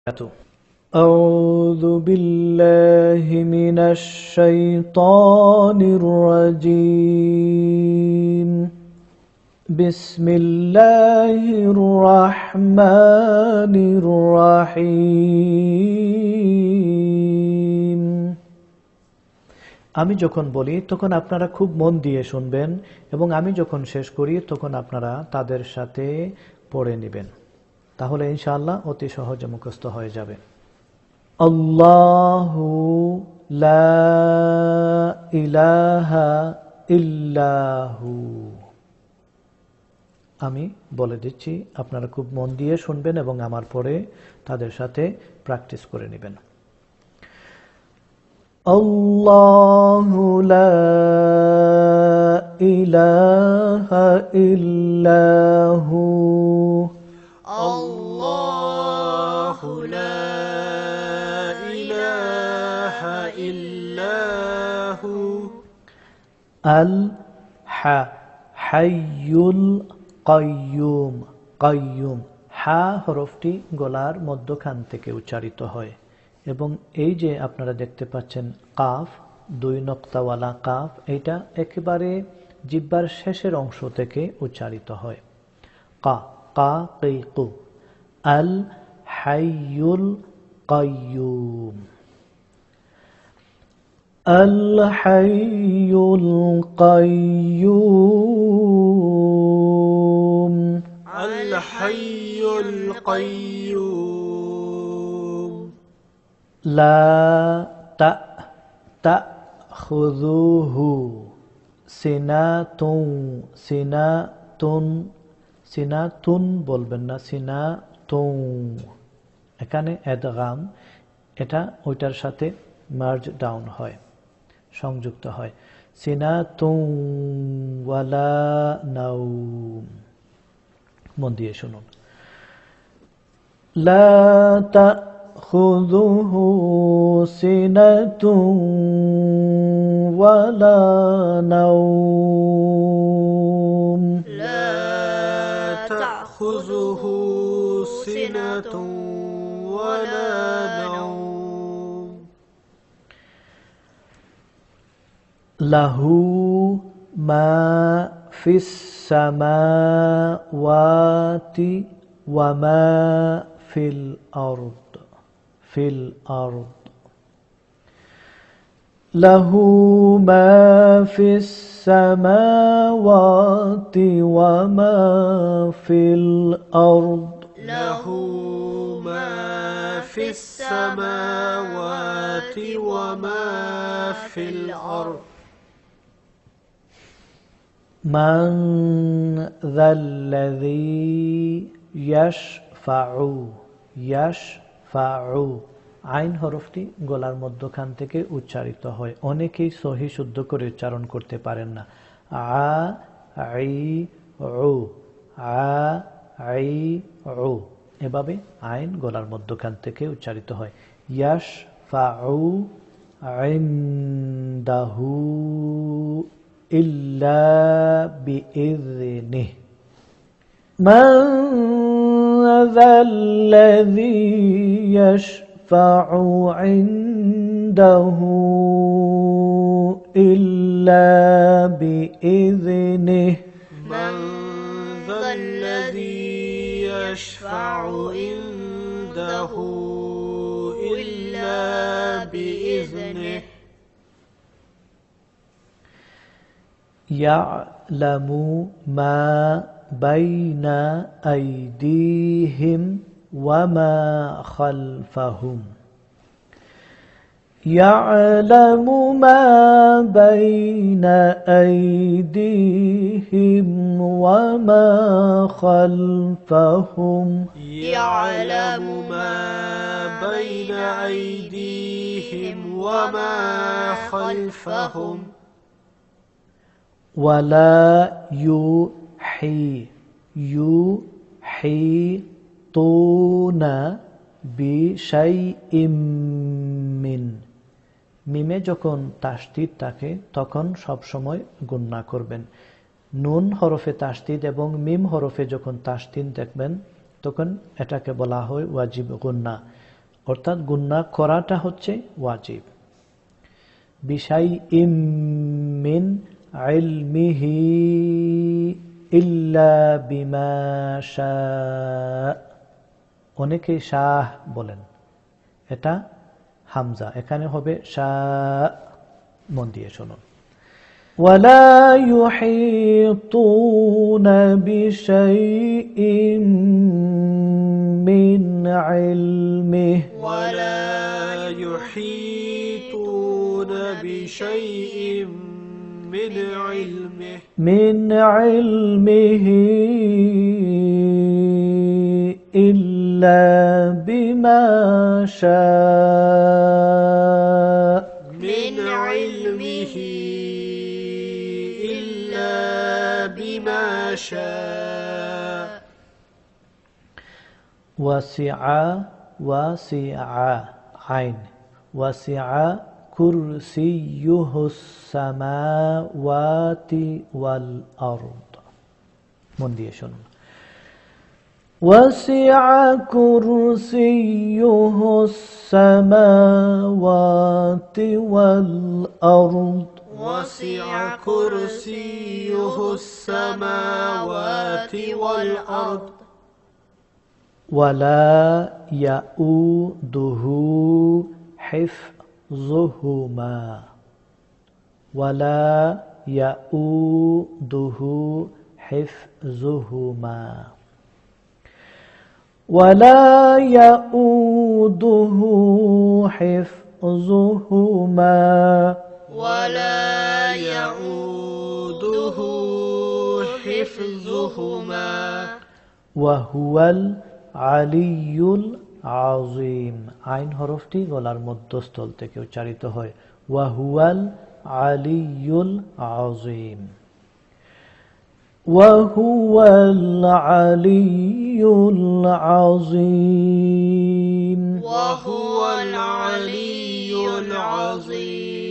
أعوذ بالله من الشيطان الرجيم بسم الله الرحمن الرحيم আমি যখন বলি তখন আপনারা খুব মন দিয়ে শুনবেন এবং আমি যখন শেষ করি তখন আপনারা তাদের সাথে পড়ে নেবেন, তাহলে ইনশাআল্লাহ অতি সহজে মুখস্থ হয়ে যাবে। আল্লাহু লা ইলাহা ইল্লাহু। আমি বলে দিচ্ছি, আপনারা খুব মন দিয়ে শুনবেন এবং আমার পরে তাদের সাথে প্র্যাকটিস করে নেবেন। আল্লাহু লা ইলাহা ইল্লাহু। আল্লাহু লা ইলাহা ইল্লাহু। আল হাইয়ুল কাইয়ুম। কাইয়ুম, হা হরফটি গলার মধ্যখান থেকে উচ্চারিত হয় এবং এই যে আপনারা দেখতে পাচ্ছেন কাফ, দুই নক্তাওয়ালা কাফ, এটা একেবারে জিহ্বার শেষের অংশ থেকে উচ্চারিত হয়। কা কা কই কু। আল হাইয়ুল কাইয়ুম। আল হাইয়ুল কাইয়ুম। আল হাইয়ুল কাইয়ুম। লা তাখুযুহু সিনাতুন। সিনাতুন, সিনাতুন বলবেন না, সিনাতুন। এখানে ইদগাম, এটা ওইটার সাথে মার্জ ডাউন হয়, সংযুক্ত হয়। সিনাতুন ওয়ালা নাওম। মন দিয়ে শুনুন। লা তাখুযুহু সিনাতুন ওয়ালা নাওম। লা তাখুযুহু সিনাতুন ওয়ালা নাওম। লাহু মা ফিস সামাওয়াতি ওয়া মা ফিল আরদ। ফিল আরদ। লাহু মা ফিস সামাওয়াতি ওয়া মা ফিল আরদ। লাহু মা ফিস সামাওয়াতি ওয়া মা ফিল আরদ। মান যাল্লাযী ইয়াশফাউ। ইয়াশফাউ, আইন হরফটি গলার মধ্যখান থেকে উচ্চারিত হয়। অনেকেই সহি শুদ্ধ করে উচ্চারণ করতে পারেন না। আই উ, আই উ, এভাবে আইন গলার মধ্যখান থেকে উচ্চারিত হয়। ইয়াশফাউ ইনদাহু ইল্লা বিইذনিহি। মান যাল্লাযী ইয়াশফাউ ইনদাহু ইল্লা বিইذনিহি। মান যাল্লাযী ইয়াশফাউ ইনদাহু ইল্লা বিইذনিহি। ইয়ালামু মা বাইনা আইদিহিম ওয়া মা খালফাহুম। ইয়ালামু মা বাইনা আইদিহিম ওয়া মা খালফাহুম। ইয়ালামু মা বাইনা আইদিহিম ওয়া মা খালফাহুম। ওয়ালা ইউহিতুনা বিশাইইম মিন। মিমে যখন তাসদীদ থাকে তখন সব সময় গুণনা করবেন। নুন হরফে তাসদীদ এবং মিম হরফে যখন তাসদীদ দেখবেন তখন এটাকে বলা হয় ওয়াজিব গুণনা। অর্থাৎ গুন্না করাটা হচ্ছে ওয়াজিব। বিশাইইম মিন ইলমিহি ইল্লা বিমা শাআ, অনেকে শাহ বলেন, এটা হামজা, এখানে হবে শাআ। মন দিয়ে শুনুন। ولا يحيطون بشيء من علمه ولا يحيطون بشيء من علمه إلا بما شاء من علمه إلا بما شاء. وسع عين وسع كرسيه السماوات والأرض. মন দিয়ে শুনুন। وسع كرسيه السماوات والأرض وسع كرسيه السماوات والأرض. ولا يؤوده حفظهما ولا يؤوده حفظهما ولا يؤوده حفظهما ولا يؤوده حفظهما وهو العلي العظيم. আইন হরফটি গলার মধ্যস্থল থেকে উচ্চারিত হয়। وهو العلي العظيم. وهو العلي العظيم. وهو العلي العظيم.